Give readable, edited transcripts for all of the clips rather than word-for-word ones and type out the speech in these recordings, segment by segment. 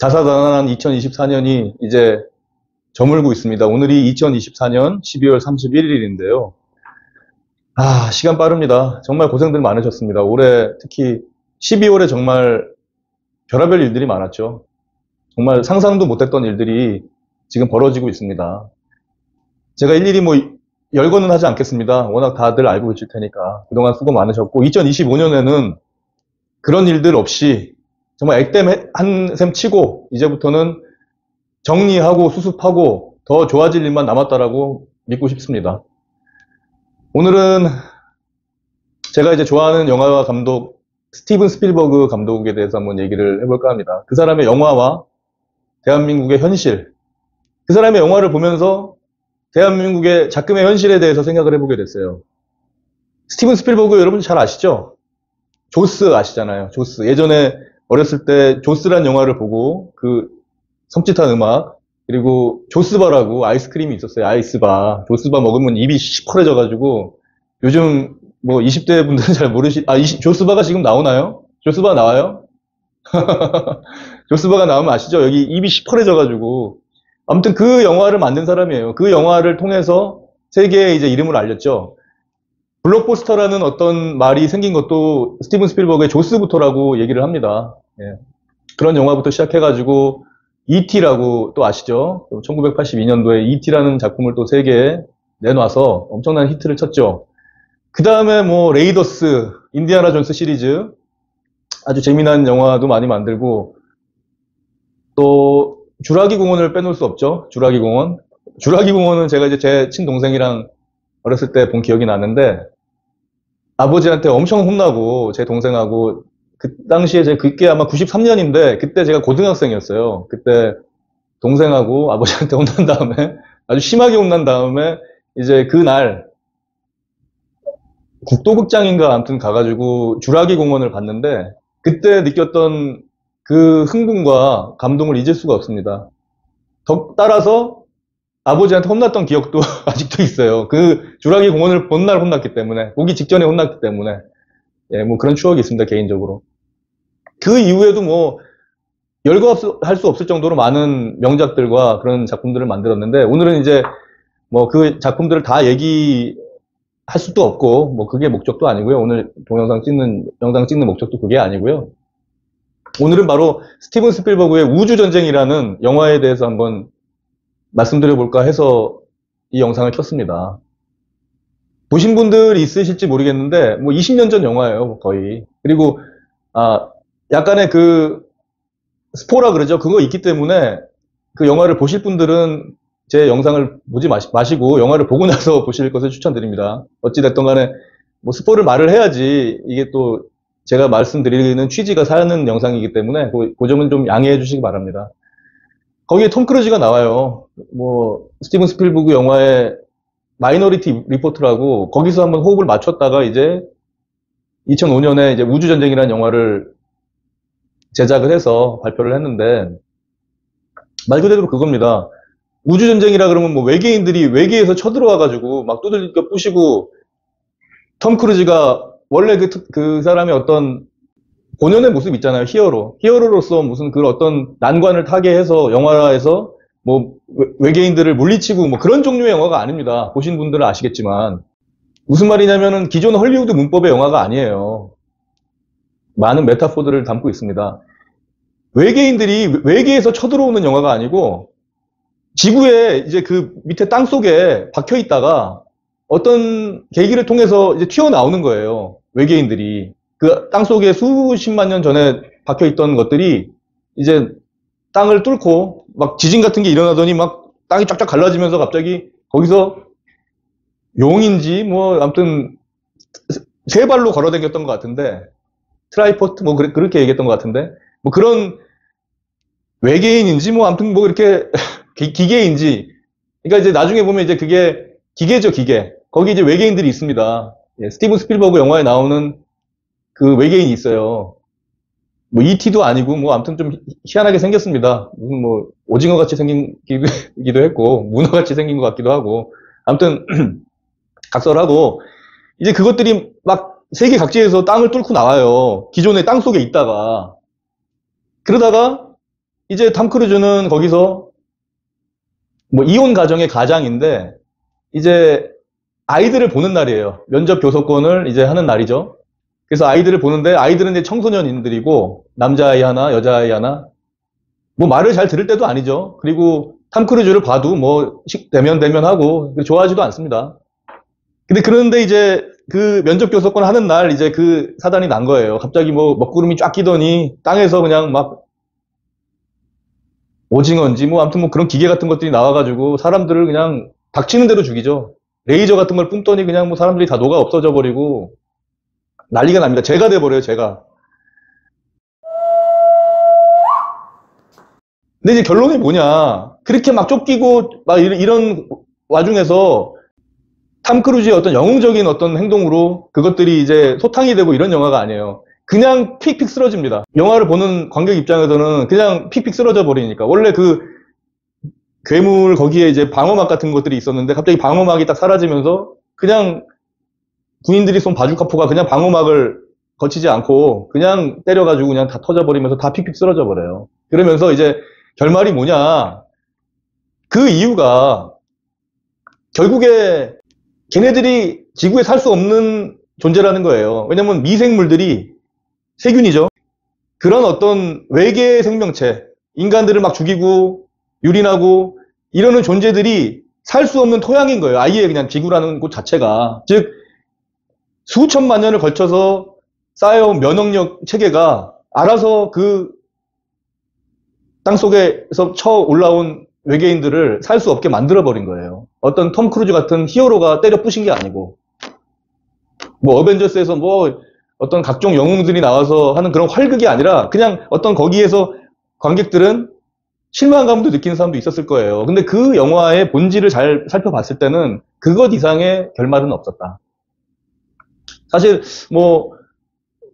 다사다난한 2024년이 이제 저물고 있습니다. 오늘이 2024년 12월 31일인데요. 시간 빠릅니다. 정말 고생들 많으셨습니다. 올해 특히 12월에 정말 별의별 일들이 많았죠. 정말 상상도 못했던 일들이 지금 벌어지고 있습니다. 제가 일일이 열거는 하지 않겠습니다. 워낙 다들 알고 계실 테니까. 그동안 수고 많으셨고, 2025년에는 그런 일들 없이 정말 액땜 한 셈 치고, 이제부터는 정리하고 수습하고 더 좋아질 일만 남았다라고 믿고 싶습니다. 오늘은 제가 이제 좋아하는 영화 감독 스티븐 스필버그 감독에 대해서 한번 얘기를 해볼까 합니다. 그 사람의 영화와 대한민국의 현실, 그 사람의 영화를 보면서 대한민국의 작금의 현실에 대해서 생각을 해보게 됐어요. 스티븐 스필버그 여러분 잘 아시죠? 조스 아시잖아요. 조스. 예전에 어렸을 때 조스란 영화를 보고 그 섬찟한 음악, 그리고 조스바라고 아이스크림이 있었어요. 아이스바. 조스바 먹으면 입이 시퍼래져가지고 요즘 20대 분들은 잘 조스바가 지금 나오나요? 조스바 나와요? 조스바가 나오면 아시죠? 여기 입이 시퍼래져가지고. 아무튼 그 영화를 만든 사람이에요. 그 영화를 통해서 세계에 이제 이름을 알렸죠. 블록버스터라는 어떤 말이 생긴 것도 스티븐 스필버그의 조스부터라고 얘기를 합니다. 예. 그런 영화부터 시작해가지고 E.T.라고 또 아시죠? 1982년도에 E.T.라는 작품을 또 세계에 내놔서 엄청난 히트를 쳤죠. 그 다음에 레이더스, 인디아나 존스 시리즈 아주 재미난 영화도 많이 만들고, 또 주라기 공원을 빼놓을 수 없죠. 주라기 공원. 주라기 공원은 제가 이제 제 친동생이랑 어렸을 때 본 기억이 나는데, 아버지한테 엄청 혼나고 제 동생하고, 그 당시에 그게 아마 93년인데 그때 제가 고등학생이었어요. 그때 동생하고 아버지한테 혼난 다음에, 아주 심하게 혼난 다음에 이제 그날 국도극장인가 아무튼 가가지고 주라기 공원을 봤는데, 그때 느꼈던 그 흥분과 감동을 잊을 수가 없습니다. 따라서 아버지한테 혼났던 기억도 아직도 있어요. 그 주라기 공원을 본 날 혼났기 때문에, 보기 직전에 혼났기 때문에. 예, 그런 추억이 있습니다, 개인적으로. 그 이후에도 열거할 수 없을 정도로 많은 명작들과 그런 작품들을 만들었는데, 오늘은 이제 그 작품들을 다 얘기할 수도 없고, 그게 목적도 아니고요. 오늘 영상 찍는 목적도 그게 아니고요. 오늘은 바로 스티븐 스필버그의 우주전쟁이라는 영화에 대해서 한번 말씀드려볼까 해서 이 영상을 켰습니다. 보신 분들이 있으실지 모르겠는데, 20년 전 영화예요, 거의. 그리고, 약간의 스포라 그러죠. 그거 있기 때문에 그 영화를 보실 분들은 제 영상을 보지 마시고 영화를 보고 나서 보실 것을 추천드립니다. 어찌됐든 간에 스포를 말을 해야지 이게 또 제가 말씀드리는 취지가 사는 영상이기 때문에 그 점은 좀 양해해 주시기 바랍니다. 거기에 톰 크루즈가 나와요. 스티븐 스필버그 영화의 마이너리티 리포트라고, 거기서 한번 호흡을 맞췄다가 이제 2005년에 이제 우주전쟁이라는 영화를 제작을 해서 발표를 했는데, 말 그대로 그겁니다. 우주전쟁이라 그러면 외계인들이 외계에서 쳐들어와가지고 막 두들겨 부시고, 톰 크루즈가 원래 그 사람의 어떤 본연의 모습 있잖아요. 히어로로서 무슨 어떤 난관을 타게 해서 영화에서 외계인들을 물리치고 그런 종류의 영화가 아닙니다. 보신 분들은 아시겠지만. 무슨 말이냐면은 기존 헐리우드 문법의 영화가 아니에요. 많은 메타포들을 담고 있습니다. 외계인들이 외계에서 쳐들어오는 영화가 아니고, 지구에 이제 그 밑에 땅 속에 박혀 있다가 어떤 계기를 통해서 이제 튀어나오는 거예요. 외계인들이. 그 땅 속에 수십만 년 전에 박혀 있던 것들이 이제 땅을 뚫고 지진 같은 게 일어나더니 땅이 쫙쫙 갈라지면서 갑자기 거기서 용인지 아무튼 세 발로 걸어 다녔던 것 같은데, 트라이포트 그렇게 얘기했던 것 같은데, 그런 외계인인지 아무튼 이렇게 기계인지, 그러니까 이제 나중에 보면 이제 그게 기계죠, 기계. 거기 이제 외계인들이 있습니다. 예, 스티븐 스필버그 영화에 나오는 그 외계인이 있어요. E.T.도 아니고 아무튼 좀 희한하게 생겼습니다. 무슨 오징어 같이 생기기도 했고 문어 같이 생긴 것 같기도 하고, 아무튼 각설하고, 이제 그것들이 세계 각지에서 땅을 뚫고 나와요. 기존의 땅 속에 있다가. 그러다가 이제 탐 크루즈는 거기서 뭐 이혼 가정의 가장인데 이제 아이들을 보는 날이에요. 면접 교섭권을 이제 하는 날이죠. 그래서 아이들을 보는데 아이들은 이제 청소년인들이고 남자아이 하나, 여자아이 하나. 뭐 말을 잘 들을 때도 아니죠. 그리고 탐 크루즈를 봐도 뭐 대면하고 좋아하지도 않습니다. 근데 그런데 이제 그 면접 교섭권 하는 날 이제 그 사단이 난 거예요. 갑자기 뭐 먹구름이 쫙 끼더니 땅에서 그냥 막 오징어인지 뭐 아무튼 뭐 그런 기계 같은 것들이 나와가지고 사람들을 그냥 닥치는 대로 죽이죠. 레이저 같은 걸 뿜더니 그냥 뭐 사람들이 다 녹아 없어져 버리고 난리가 납니다. 죄가 돼버려요, 죄가. 근데 이제 결론이 뭐냐. 그렇게 막 쫓기고 막 이런 와중에서 탐 크루즈의 어떤 영웅적인 어떤 행동으로 그것들이 이제 소탕이 되고 이런 영화가 아니에요. 그냥 픽픽 쓰러집니다. 영화를 보는 관객 입장에서는 그냥 픽픽 쓰러져 버리니까. 원래 그 괴물 거기에 이제 방어막 같은 것들이 있었는데 갑자기 방어막이 딱 사라지면서 그냥 군인들이 쏜 바주카포가 그냥 방어막을 거치지 않고 그냥 때려가지고 그냥 다 터져버리면서 다 픽픽 쓰러져 버려요. 그러면서 이제 결말이 뭐냐. 그 이유가 결국에 걔네들이 지구에 살 수 없는 존재라는 거예요. 왜냐면 미생물들이 세균이죠. 그런 어떤 외계 생명체, 인간들을 막 죽이고 유린하고 이러는 존재들이 살 수 없는 토양인 거예요. 아예 그냥 지구라는 곳 자체가. 즉 수천만 년을 걸쳐서 쌓여온 면역력 체계가 알아서 그 땅속에서 쳐 올라온 외계인들을 살 수 없게 만들어버린 거예요. 어떤 톰 크루즈 같은 히어로가 때려 부신 게 아니고 뭐 어벤져스에서 뭐 어떤 각종 영웅들이 나와서 하는 그런 활극이 아니라 그냥 어떤 거기에서 관객들은 실망감도 느끼는 사람도 있었을 거예요. 근데 그 영화의 본질을 잘 살펴봤을 때는 그것 이상의 결말은 없었다. 사실 뭐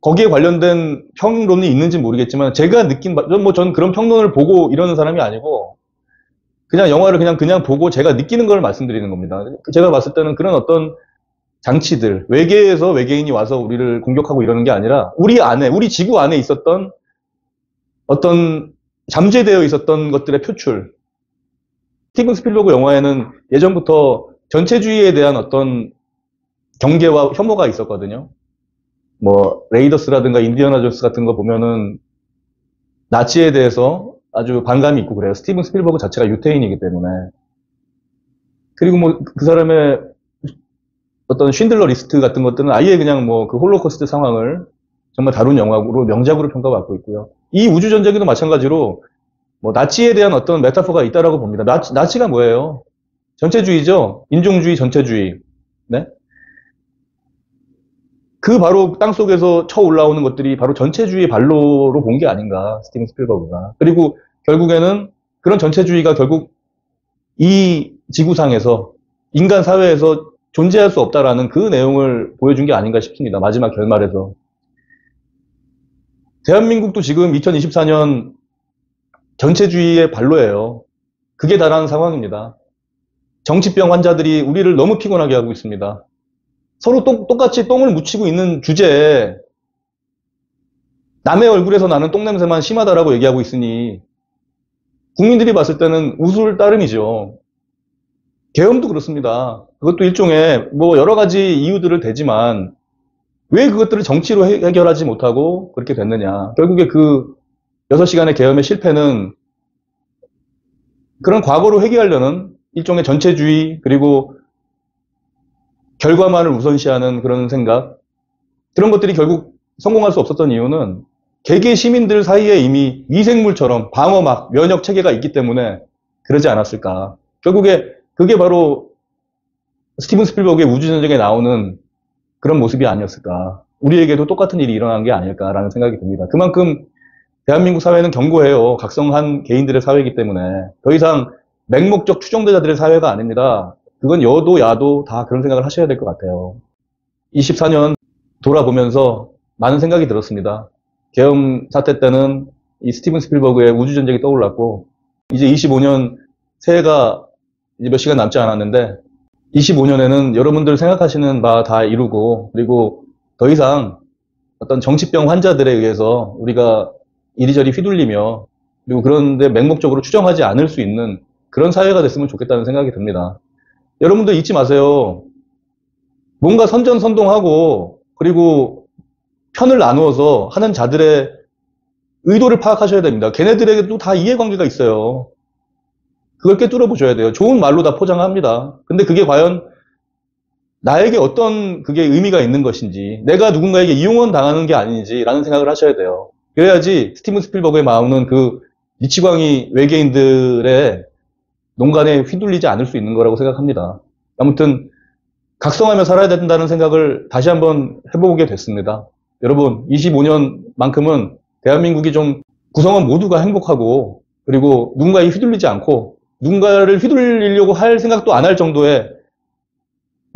거기에 관련된 평론이 있는지 모르겠지만 제가 느낀 전 그런 평론을 보고 이러는 사람이 아니고 그냥 영화를 그냥 보고 제가 느끼는 걸 말씀드리는 겁니다. 제가 봤을 때는 그런 어떤 장치들, 외계에서 외계인이 와서 우리를 공격하고 이러는 게 아니라 우리 안에, 우리 지구 안에 있었던 어떤 잠재되어 있었던 것들의 표출. 스티븐 스필버그 영화에는 예전부터 전체주의에 대한 어떤 경계와 혐오가 있었거든요. 뭐 레이더스라든가 인디애나 존스 같은 거 보면은 나치에 대해서 아주 반감이 있고 그래요. 스티븐 스필버그 자체가 유태인이기 때문에. 그리고 뭐 그 사람의 어떤 쉰들러 리스트 같은 것들은 아예 그냥 뭐 그 홀로코스트 상황을 정말 다룬 영화로 명작으로 평가받고 있고요. 이 우주전쟁에도 마찬가지로 뭐 나치에 대한 어떤 메타포가 있다라고 봅니다. 나치가 뭐예요? 전체주의죠. 인종주의, 전체주의. 네? 그 바로 땅속에서 쳐 올라오는 것들이 바로 전체주의 발로로 본 게 아닌가, 스티븐 스필버그가. 그리고 결국에는 그런 전체주의가 결국 이 지구상에서 인간 사회에서 존재할 수 없다라는 그 내용을 보여준 게 아닌가 싶습니다. 마지막 결말에서. 대한민국도 지금 2024년 전체주의의 발로예요. 그게 달하는 상황입니다. 정치병 환자들이 우리를 너무 피곤하게 하고 있습니다. 서로 똑같이 똥을 묻히고 있는 주제에 남의 얼굴에서 나는 똥냄새만 심하다라고 얘기하고 있으니 국민들이 봤을 때는 웃을 따름이죠. 계엄도 그렇습니다. 그것도 일종의 뭐 여러 가지 이유들을 대지만 왜 그것들을 정치로 해결하지 못하고 그렇게 됐느냐. 결국에 그 6시간의 계엄의 실패는 그런 과거로 회귀하려는 일종의 전체주의 그리고 결과만을 우선시하는 그런 생각, 그런 것들이 결국 성공할 수 없었던 이유는 개개 시민들 사이에 이미 위생물처럼 방어막, 면역 체계가 있기 때문에 그러지 않았을까. 결국에 그게 바로 스티븐 스필버그의 우주전쟁에 나오는 그런 모습이 아니었을까. 우리에게도 똑같은 일이 일어난 게 아닐까라는 생각이 듭니다. 그만큼 대한민국 사회는 견고해요. 각성한 개인들의 사회이기 때문에. 더 이상 맹목적 추종자들의 사회가 아닙니다. 그건 여도 야도 다 그런 생각을 하셔야 될 것 같아요. 24년 돌아보면서 많은 생각이 들었습니다. 계엄 사태 때는 이 스티븐 스필버그의 우주전쟁이 떠올랐고 이제 25년 새해가 이제 몇 시간 남지 않았는데 25년에는 여러분들 생각하시는 바 다 이루고 그리고 더 이상 어떤 정치병 환자들에 의해서 우리가 이리저리 휘둘리며 그리고 그런데 맹목적으로 추정하지 않을 수 있는 그런 사회가 됐으면 좋겠다는 생각이 듭니다. 여러분들 잊지 마세요. 뭔가 선전선동하고 그리고 편을 나누어서 하는 자들의 의도를 파악하셔야 됩니다. 걔네들에게도 다 이해관계가 있어요. 그걸 꿰뚫어 보셔야 돼요. 좋은 말로 다 포장합니다. 근데 그게 과연 나에게 어떤 그게 의미가 있는 것인지, 내가 누군가에게 이용원 당하는 게 아닌지라는 생각을 하셔야 돼요. 그래야지 스티븐 스필버그의 마음은 그 미치광이 외계인들의 농간에 휘둘리지 않을 수 있는 거라고 생각합니다. 아무튼 각성하며 살아야 된다는 생각을 다시 한번 해보게 됐습니다. 여러분, 25년만큼은 대한민국이 좀 구성원 모두가 행복하고 그리고 누군가에 휘둘리지 않고 누군가를 휘둘리려고 할 생각도 안 할 정도의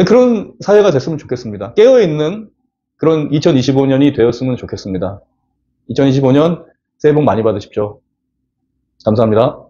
그런 사회가 됐으면 좋겠습니다. 깨어있는 그런 2025년이 되었으면 좋겠습니다. 2025년 새해 복 많이 받으십시오. 감사합니다.